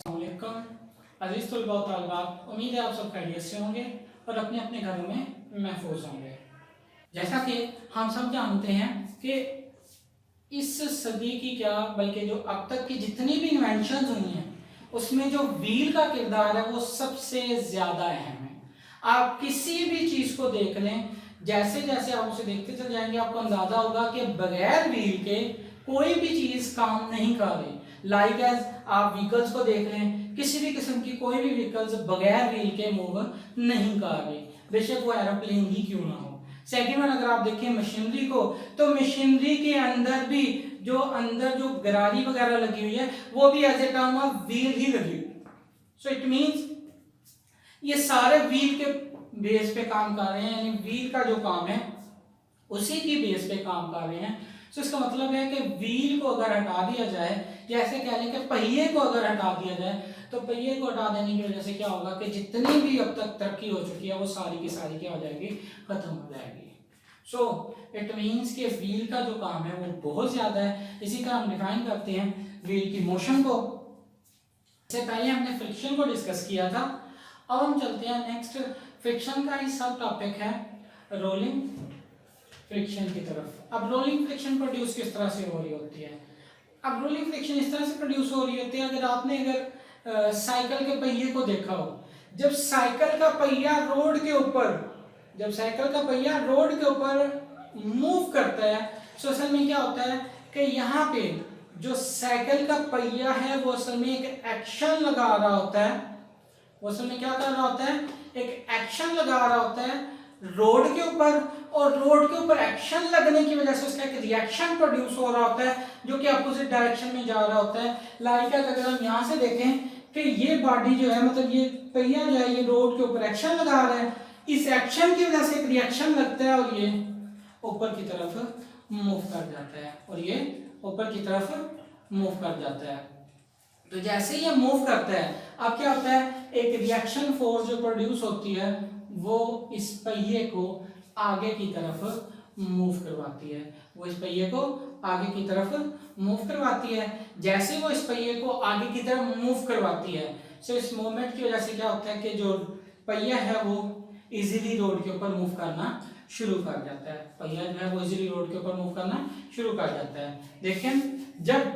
अस्सलामुअलैकुम अज़ीज़ तलबा व तालिबात, उम्मीद है आप सब खैरियत से होंगे और अपने अपने घरों में महफूज होंगे। जैसा कि हम सब जानते हैं कि इस सदी की क्या बल्कि जो अब तक की जितनी भी इन्वेंशंस हुई हैं उसमें जो व्हील का किरदार है वो सबसे ज़्यादा अहम है। आप किसी भी चीज़ को देख लें, जैसे जैसे आप उसे देखते चल जाएंगे आपको अंदाज़ा होगा कि बगैर व्हील के कोई भी चीज़ काम नहीं कर रही। लाइक एज आप व्हीकल्स को देख लें, किसी भी किस्म की कोई भी व्हीकल्स बगैर व्हील के मूव नहीं कर रही, बेशक वो एरोप्लेन ही क्यों ना हो। सेकेंड वन, अगर आप देखें मशीनरी को, तो मशीनरी के अंदर भी जो गरारी वगैरह लगी हुई है वो भी as a term of wheel ही लगी हुई। सो इट मींस ये सारे व्हील के बेस पे काम कर रहे हैं, यानी व्हील का जो काम है उसी की बेस पे काम कर रहे हैं। सो इसका मतलब है कि व्हील को अगर हटा दिया जाए, जैसे कह लें कि पहिए को अगर हटा दिया जाए, तो पहिए को हटा देने की वजह से क्या होगा कि जितनी भी अब तक तरक्की हो चुकी है वो सारी की सारी क्या हो जाएगी, खत्म हो जाएगी। सो इट मीन्स कि व्हील का जो काम है वो बहुत ज़्यादा है। इसी का हम डिफाइन करते हैं व्हील की मोशन को। इससे पहले हमने फ्रिक्शन को डिस्कस किया था। अब हम चलते हैं नेक्स्ट, फ्रिक्शन का ही सब टॉपिक है रोलिंग फ्रिक्शन की तरफ। अब रोलिंग फ्रिक्शन प्रोड्यूस किस तरह से हो रही होती है? अब रोलिंग फ्रिक्शन इस तरह से प्रोड्यूस हो रही होती है, अगर आपने साइकिल के पहिए को देखा हो, जब साइकिल का पहिया रोड के ऊपर मूव करता है, तो असल में क्या होता है कि यहाँ पे जो साइकिल का पहिया है वो असल में एक एक्शन लगा रहा होता है। वो असल में क्या कर रहा होता है, एक एक्शन लगा रहा होता है रोड के ऊपर, और रोड के ऊपर एक्शन लगने की वजह से उसका एक रिएक्शन प्रोड्यूस हो रहा होता है जो कि अपोजिट डायरेक्शन में जा रहा होता है। लाइक अगर हम यहाँ से देखें कि ये बॉडी जो है, मतलब ये पहिया जो है, ये रोड के ऊपर एक्शन लगा रहा है, इस एक्शन की वजह से एक रिएक्शन लगता है और ये ऊपर की तरफ मूव कर जाता है, और ये ऊपर की तरफ मूव कर जाता है। तो जैसे ये मूव करता है, अब क्या होता है, एक रिएक्शन फोर्स जो प्रोड्यूस होती है वो इस पहिए को आगे की तरफ मूव करवाती है। वो इस पहिए को आगे की तरफ मूव करवाती है। जैसे वो इस पहिए को आगे की तरफ मूव करवाती है, सो इस मूवमेंट की वजह से क्या होता है कि जो पहिया है वो इजीली रोड के ऊपर मूव करना शुरू कर जाता है। पहिया जो है वो इजीली रोड के ऊपर मूव करना शुरू कर जाता है। देखें, जब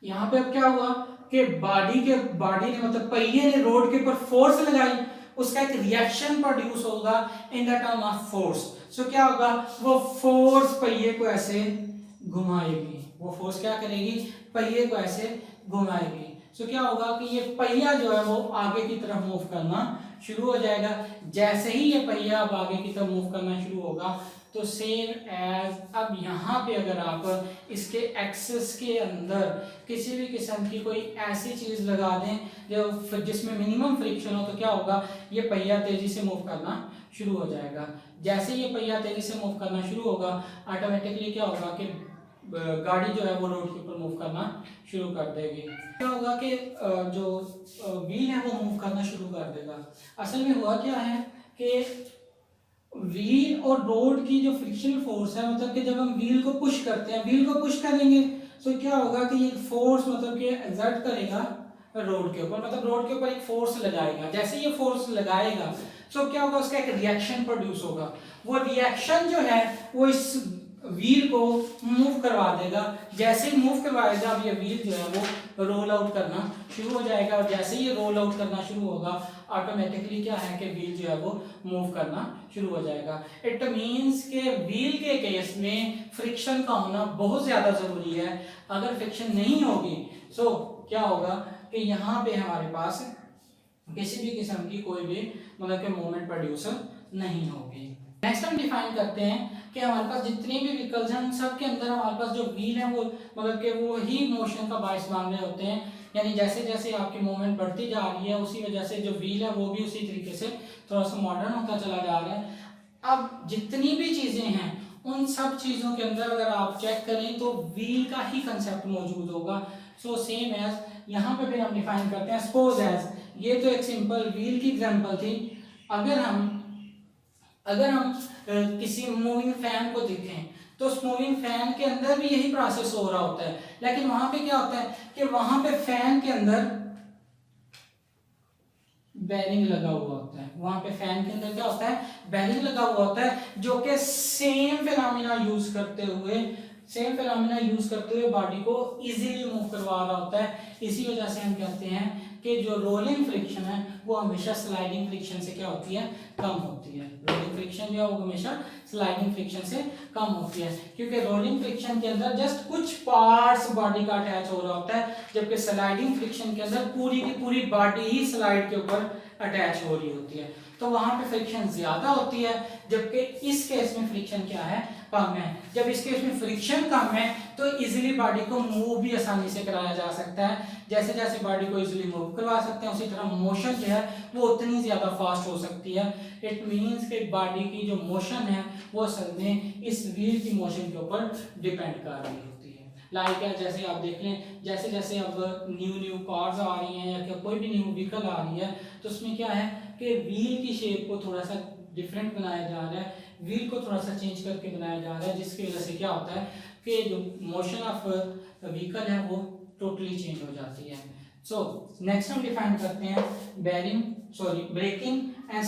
यहाँ पे अब क्या हुआ कि बॉडी ने मतलब पहिए ने रोड के ऊपर फोर्स लगाई, उसका एक रिएक्शन प्रोड्यूस होगा in the term of force. So क्या होगा, वो फोर्स पहिए को ऐसे घुमाएगी। वो फोर्स क्या करेगी, पहिए को ऐसे घुमाएगी। सो क्या होगा कि ये पहिया जो है वो आगे की तरफ मूव करना शुरू हो जाएगा। जैसे ही ये पहिया अब आगे की तरफ मूव करना शुरू होगा, तो सेम एज अब यहाँ पे अगर आप इसके एक्सेस के अंदर किसी भी किस्म की कोई ऐसी चीज़ लगा दें जो जिसमें मिनिमम फ्रिक्शन हो, तो क्या होगा, ये पहिया तेजी से मूव करना शुरू हो जाएगा। जैसे ये पहिया तेजी से मूव करना शुरू होगा, ऑटोमेटिकली क्या होगा कि गाड़ी जो है वो रोड के ऊपर मूव करना शुरू कर देगी। क्या होगा कि जो व्हील है वो मूव करना शुरू कर देगा। असल में हुआ क्या है कि व्हील और रोड की जो फ्रिक्शनल फोर्स है, मतलब कि जब हम व्हील को पुश करते हैं, व्हील को पुश करेंगे तो क्या होगा कि ये फोर्स मतलब कि एक्सर्ट करेगा रोड के ऊपर, मतलब रोड के ऊपर एक फोर्स लगाएगा। जैसे ये फोर्स लगाएगा तो क्या होगा, उसका एक रिएक्शन प्रोड्यूस होगा। वो रिएक्शन जो है वो इस व्हील को मूव करवा देगा। जैसे ही मूव करवाएगा, अब ये व्हील जो है वो रोल आउट करना शुरू हो जाएगा, और जैसे ही ये रोल आउट करना शुरू होगा, ऑटोमेटिकली क्या है कि व्हील जो है वो मूव करना शुरू हो जाएगा। इट मींस के व्हील के केस में फ्रिक्शन का होना बहुत ज़्यादा ज़रूरी है। अगर फ्रिक्शन नहीं होगी तो क्या होगा कि यहाँ पे हमारे पास किसी भी किस्म की कोई भी मतलब कि मूवमेंट प्रोड्यूस नहीं होगी। नेक्स्ट हम डिफाइन करते हैं कि हमारे पास जितने भी व्हीकल्स हैं उन सब के अंदर हमारे पास जो व्हील है वो मतलब कि वो ही मोशन का बायस मान रहे होते हैं। यानी जैसे जैसे आपकी मूवमेंट बढ़ती जा रही है उसी वजह से जो व्हील है वो भी उसी तरीके से थोड़ा सा मॉडर्न होता चला जा रहा है। अब जितनी भी चीज़ें हैं उन सब चीज़ों के अंदर अगर आप चेक करें तो व्हील का ही कंसेप्ट मौजूद होगा। सो सेम एज यहाँ पे फिर हम डिफाइन करते हैं, सपोज एज ये तो एक सिंपल व्हील की एग्जांपल थी। अगर हम किसी मूविंग फैन को देखें तो उस मूविंग फैन के अंदर भी यही प्रोसेस हो रहा होता है, लेकिन वहां पे क्या होता है कि वहां पे फैन के अंदर बेरिंग लगा हुआ होता है, वहां पे फैन के अंदर क्या होता है, बेरिंग लगा हुआ होता है, जो कि सेम फिनोमिना यूज करते हुए बॉडी को इजीली मूव करवा रहा होता है। इसी वजह से हम कहते हैं कि जो रोलिंग फ्रिक्शन है वो हमेशा स्लाइडिंग फ्रिक्शन से क्या होती है, कम होती है। रोलिंग फ्रिक्शन जो है वो हमेशा स्लाइडिंग फ्रिक्शन से कम होती है, क्योंकि रोलिंग फ्रिक्शन के अंदर जस्ट कुछ पार्ट्स बॉडी का अटैच हो रहा होता है, जबकि स्लाइडिंग फ्रिक्शन के अंदर पूरी की पूरी बॉडी ही स्लाइड के ऊपर अटैच हो रही होती है। तो वहां पे फ्रिक्शन ज्यादा होती है, जबकि इस केस में फ्रिक्शन क्या है, कम है। जब इस केस में फ्रिक्शन कम है तो इजीली बॉडी को मूव भी आसानी से कराया जा सकता है। जैसे जैसे बॉडी को इजीली मूव करवा सकते हैं उसी तरह मोशन जो है वो उतनी ज्यादा फास्ट हो सकती है। इट मींस कि बॉडी की जो मोशन है वो असल में इस व्हील की मोशन के ऊपर डिपेंड कर रही होती है। लाइक है, जैसे आप देख लें, जैसे जैसे अब न्यू कार्स आ रही हैं या कोई भी न्यू व्हीकल आ रही है तो उसमें क्या है कि व्हील की शेप को थोड़ा सा डिफरेंट बनाया जा रहा है, व्हील को थोड़ा सा चेंज करके बनाया जा रहा है, जिसकी वजह से क्या होता है कि जो मोशन ऑफ व्हीकल है वो टोटली चेंज हो जाती है। सो नेक्स्ट हम डिफाइन करते हैं ब्रेकिंग एंड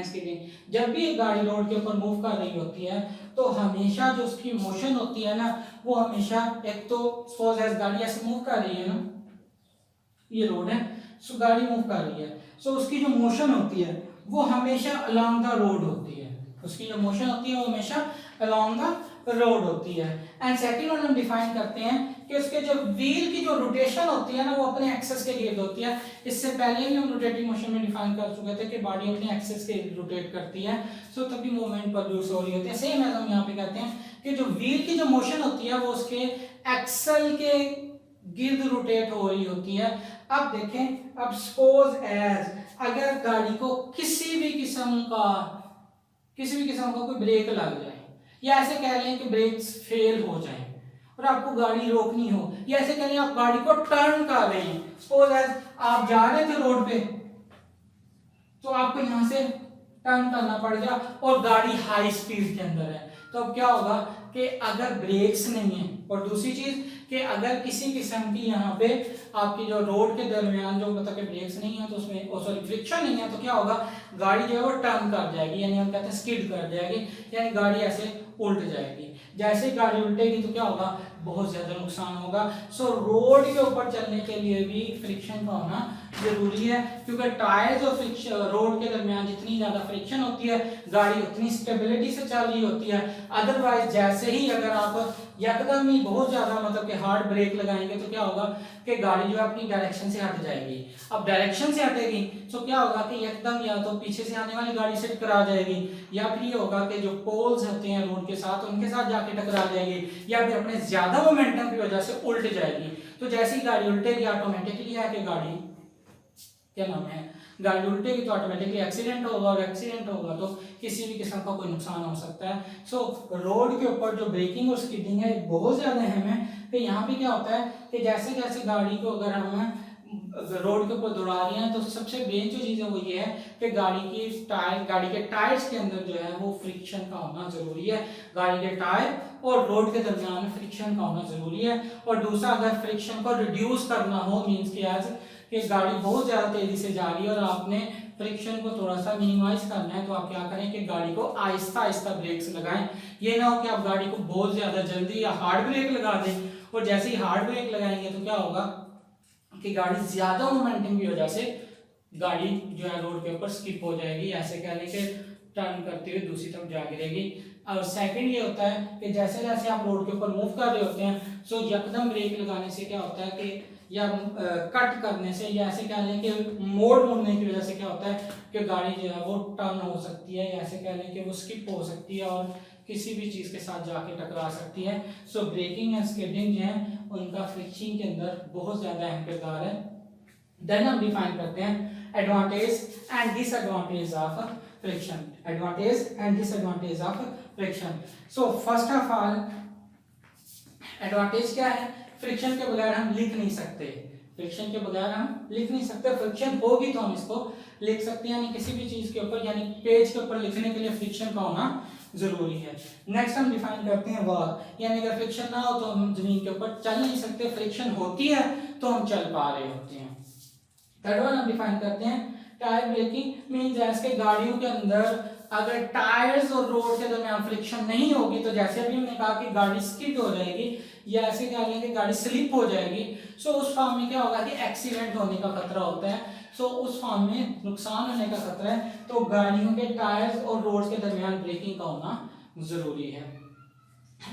स्किडिंग। जब भी एक गाड़ी रोड के ऊपर मूव कर रही होती है तो हमेशा जो उसकी मोशन होती है ना वो हमेशा, एक तो सपोज एज गाड़ी ऐसे मूव कर रही है ना, ये रोड है, सो गाड़ी मूव कर रही है, सो उसकी जो मोशन होती है वो हमेशा अलोंग द रोड होती है, उसकी जो मोशन होती है वो हमेशा अलोंग द रोड होती है। एंड सेकंड वन हम डिफाइन करते हैं कि उसके जो व्हील की जो रोटेशन होती है ना वो अपने एक्सेस के गिर्द होती है। इससे पहले भी हम रोटेटिंग मोशन में डिफाइन कर चुके थे कि बॉडी अपने एक्सेस के रोटेट करती है, सो तभी मूवमेंट प्रोड्यूस हो रही होती है। सेम एज हम यहाँ पे कहते हैं कि जो व्हील की जो मोशन होती है वो उसके एक्सल के गिर्द रोटेट हो रही होती है। अब देखें, अब सपोज एज अगर गाड़ी को किसी भी किस्म का कोई ब्रेक लग जाए, या ऐसे कह लें कि ब्रेक्स फेल हो जाए और आपको गाड़ी रोकनी हो, या ऐसे कह लें आप गाड़ी को टर्न कर रहे हैं, सपोज एज आप जा रहे थे रोड पे तो आपको यहां से टर्न करना पड़ गया और गाड़ी हाई स्पीड के अंदर है, तो अब क्या होगा कि अगर ब्रेक्स नहीं है, और दूसरी चीज कि अगर किसी किस्म की यहाँ पे आपकी जो रोड के दरमियान जो मतलब कि ब्रेक्स नहीं है तो उसमें फ्रिक्शन नहीं है, तो क्या होगा, गाड़ी जो है वो टर्न कर जाएगी, यानी हम कहते हैं स्किड कर जाएगी, यानी गाड़ी ऐसे उल्ट जाएगी। जैसे गाड़ी उल्टेगी तो क्या होगा, बहुत ज्यादा नुकसान होगा। सो रोड के ऊपर चलने के लिए भी फ्रिक्शन का होना जरूरी है, क्योंकि टायर्स और फ्रिक्शन रोड के दरमियान जितनी ज्यादा फ्रिक्शन होती है गाड़ी उतनी स्टेबिलिटी से चल रही होती है। अदरवाइज जैसे ही अगर आप यकदम ही बहुत ज्यादा मतलब कि हार्ड ब्रेक लगाएंगे तो क्या होगा कि गाड़ी जो है अपनी डायरेक्शन से हट जाएगी। अब डायरेक्शन से हटेगी तो क्या होगा कि एकदम या तो पीछे से आने वाली गाड़ी से टकरा जाएगी, या फिर ये होगा कि जो पोल्स होते हैं रोड के साथ उनके साथ जाके टकरा जाएगी, या फिर अपने ज्यादा मोमेंटम की वजह से उल्ट जाएगी। तो जैसी गाड़ी उल्टेगी ऑटोमेटिकली है कि गाड़ी क्या नाम है, गाड़ी उल्टेगी तो ऑटोमेटिकली एक्सीडेंट होगा, और एक्सीडेंट होगा तो किसी भी किस्म का कोई नुकसान हो सकता है। सो रोड के ऊपर जो ब्रेकिंग और स्किडिंग है बहुत ज्यादा अहम है। कि यहाँ पे क्या होता है कि जैसे जैसे गाड़ी को अगर हम रोड के ऊपर दौड़ा रहे हैं तो सबसे मेन जो चीज है वो ये है कि गाड़ी के टायर्स के अंदर जो है वो फ्रिक्शन का होना जरूरी है। गाड़ी के टायर और रोड के दरमियान में फ्रिक्शन का होना जरूरी है। और दूसरा, अगर फ्रिक्शन को रिड्यूस करना हो, मीन्स कि आज कि गाड़ी बहुत ज्यादा तेजी से जा रही है और आपने फ्रिक्शन को थोड़ा सा मिनिमाइज करना है, तो आप क्या करें कि गाड़ी को आहिस्ता आहिस्ता ब्रेक्स लगाएं। ये ना हो कि आप गाड़ी को बहुत ज्यादा जल्दी या हार्ड ब्रेक लगा दें, और जैसे ही हार्ड ब्रेक लगाएंगे तो क्या होगा कि गाड़ी ज्यादा मोमेंटम की वजह से गाड़ी जो है रोड के ऊपर स्किप हो जाएगी, ऐसे कहने के टर्न करते हुए दूसरी तरफ जा गिरेगी। और सेकंड ये होता है कि जैसे जैसे आप रोड के ऊपर मूव कर रहे होते हैं, सो यकदम ब्रेक लगाने से क्या होता है कि या कट करने से, या ऐसे कह लें कि मोड़ने की वजह से क्या होता है कि गाड़ी जो है वो टर्न हो सकती है, या ऐसे कह लें कि वो स्किप हो सकती है और किसी भी चीज के साथ जाके टकरा सकती है। सो ब्रेकिंग एंड स्किडिंग जो है उनका फ्रिक्शन के अंदर बहुत ज्यादा अहम किरदार है। देन हम डिफाइन करते हैं advantage and disadvantage of friction. Advantage and disadvantage of friction. So first of all, advantage क्या है, फ्रिक्शन के बगैर हम लिख नहीं सकते, फ्रिक्शन के बगैर हम लिख नहीं सकते। फ्रिक्शन होगी तो हम इसको लिख सकते हैं, यानी किसी भी चीज के ऊपर, यानी पेज के ऊपर लिखने के लिए फ्रिक्शन का होना जरूरी है। नेक्स्ट हम डिफाइन करते हैं वर्क, यानी अगर फ्रिक्शन ना हो तो हम जमीन के ऊपर चल नहीं सकते, फ्रिक्शन होती है तो हम चल पा रहे होते हैं। थर्ड वन हम डिफाइन करते हैं टायर ब्रेकिंग मींस जैसे गाड़ियों के अंदर अगर टायर्स और रोड के दरमियान फ्रिक्शन नहीं होगी तो जैसे अभी हमने कहा कि गाड़ी स्किड हो जाएगी या ऐसे कह लें कि गाड़ी स्लिप हो जाएगी, सो उस फॉर्म में क्या होगा कि एक्सीडेंट होने का खतरा होता है। सो उस फॉर्म में नुकसान होने का खतरा है, तो गाड़ियों के टायर्स और रोड के दरमियान ब्रेकिंग का होना जरूरी है।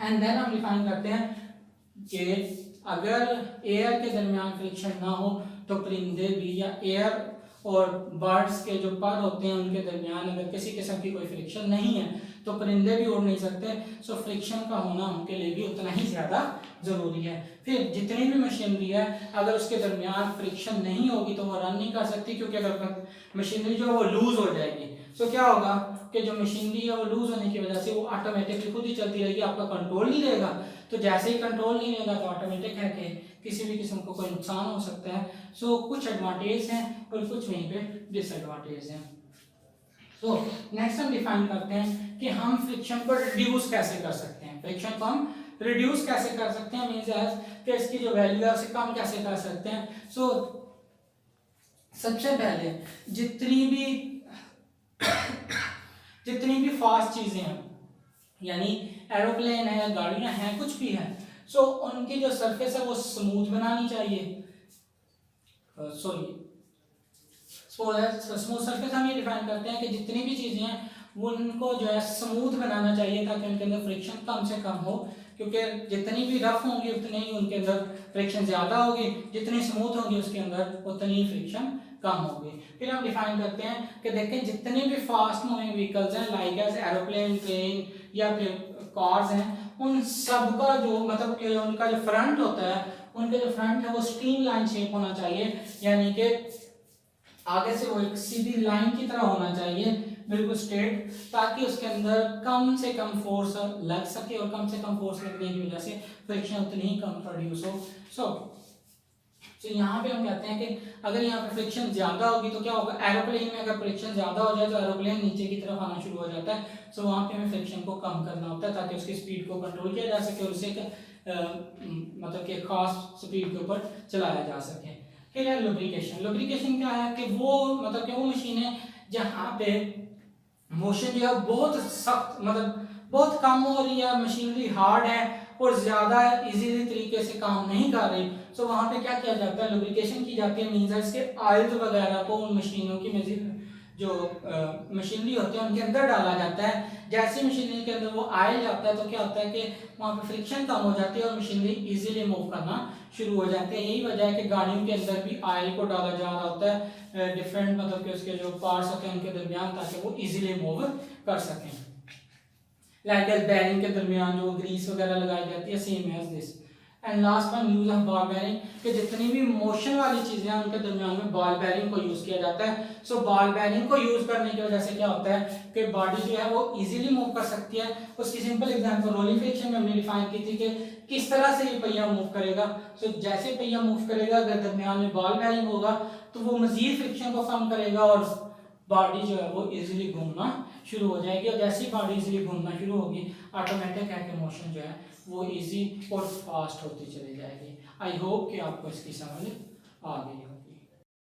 एंड देन हम डिफाइन करते हैं कि अगर एयर के दरमियान फ्रिक्शन ना हो तो परिंदे भी या एयर और बर्ड्स के जो पर होते हैं उनके दरमियान अगर किसी किस्म की कोई फ्रिक्शन नहीं है तो परिंदे भी उड़ नहीं सकते। सो फ्रिक्शन का होना उनके लिए भी उतना ही ज़्यादा ज़रूरी है। फिर जितनी भी मशीनरी है अगर उसके दरमियान फ्रिक्शन नहीं होगी तो वो रन नहीं कर सकती, क्योंकि अगर मशीनरी जो है वो लूज हो जाएगी। सो क्या होगा कि जो मशीनरी है वो लूज होने की वजह से वो ऑटोमेटिकली खुद ही चलती रहेगी, आपका कंट्रोल नहीं रहेगा। तो जैसे ही कंट्रोल नहीं रहेगा तो ऑटोमेटिक है कि किसी भी किस्म को कोई नुकसान हो सकता है। सो कुछ एडवांटेज हैं और कुछ वहीं पे डिसएडवांटेज हैं। सो नेक्स्ट हम डिफाइन करते हैं कि हम फ्रिक्शन को रिड्यूस कैसे कर सकते हैं। फ्रिक्शन को हम रिड्यूस कैसे कर सकते हैं मींस कि इसकी जो वैल्यू है उसे कम कैसे कर सकते हैं। सो सबसे पहले जितनी भी फास्ट चीजें हैं, यानी एरोप्लेन है, गाड़ियां हैं, कुछ भी है, सो उनकी जो सरफेस है वो स्मूथ बनानी चाहिए। स्मूथ सरफेस हम ये डिफाइन करते हैं कि जितनी भी चीजें हैं उनको जो है स्मूथ बनाना चाहिए ताकि उनके अंदर फ्रिक्शन कम से कम हो, क्योंकि जितनी भी रफ होंगी उतनी ही उनके अंदर फ्रिक्शन ज्यादा होगी, जितनी स्मूथ होगी उसके अंदर उतनी ही फ्रिक्शन कम होगी। फिर हम डिफाइन करते हैं कि देखें जितने भी फास्ट मूविंग व्हीकल्स हैं लाइक एज एरोप्लेन, ट्रेन या फिर कार्स हैं, उन सब का जो मतलब कि उनका जो फ्रंट होता है, उनके जो फ्रंट है वो स्ट्रीमलाइन शेप होना चाहिए, यानी कि आगे से वो एक सीधी लाइन की तरह होना चाहिए, बिल्कुल स्ट्रेट, ताकि उसके अंदर कम से कम फोर्स लग सके और कम से कम फोर्स लगने की वजह से फ्रिक्शन उतनी ही कम प्रोड्यूस हो। तो यहाँ पे हम कहते हैं कि अगर यहाँ पे फ्रिक्शन ज्यादा होगी तो क्या होगा, एरोप्लेन में अगर फ्रिक्शन ज्यादा हो जाए तो एरोप्लेन नीचे की तरफ आना शुरू हो जाता है। सो वहाँ पे हमें फ्रिक्शन को कम करना होता है ताकि उसकी स्पीड को कंट्रोल किया जा सके और उसे मतलब कि खास स्पीड के ऊपर चलाया जा सके। फिर है लुब्रिकेशन। लुब्रिकेशन क्या है कि वो मतलब कि वो मशीन है जहाँ पे मोशन जो है बहुत सख्त मतलब बहुत कम हो रही है, मशीनरी हार्ड है और ज्यादा इजीली तरीके से काम नहीं कर रही। सो वहां पे क्या किया जाता है, लुब्रिकेशन की जाती है मींस इसके ऑयल वगैरह को उन मशीनों की जो मशीनरी होती है उनके अंदर डाला जाता है। जैसे मशीनरी के अंदर वो ऑयल जाता है तो क्या होता है कि वहाँ पे फ्रिक्शन कम हो जाती है और मशीनरी इजीली मूव करना शुरू हो जाते हैं। यही वजह है कि गाड़ियों के अंदर भी ऑयल को डाला जा रहा होता है डिफरेंट मतलब कि उसके जो पार्ट्स होते हैं उनके दरमियान, ताकि वो इजीली मूव कर सकें। लाइक बैरिंग के दरमियान जो ग्रीस वगैरह लगाई जाती है, same as this. And last one use of ball bearing, कि जितनी भी मोशन वाली चीजें हैं उनके दरमियान में बॉल बेयरिंग को यूज किया जाता है। सो बॉल बेयरिंग को यूज करने की वजह से क्या होता है कि बॉडी जो है वो इजीली मूव कर सकती है। उसकी सिंपल एग्जांपल रोलिंग फ्रिक्शन में हमने डिफाइन की थी कि किस तरह से ये पहिया मूव करेगा। सो जैसे पहिया मूव करेगा अगर दरमियान में बॉल बेयरिंग होगा तो वो मजीद फ्रिक्शन को कम करेगा और बॉडी जो है वो इजीली घूमना शुरू हो जाएगी। और जैसे ही बॉडी इजीली घूमना शुरू होगी ऑटोमेटिक है कि मोशन जो है वो इजी और फास्ट होती चली जाएगी। आई होप कि आपको इसकी समझ आ गई हो।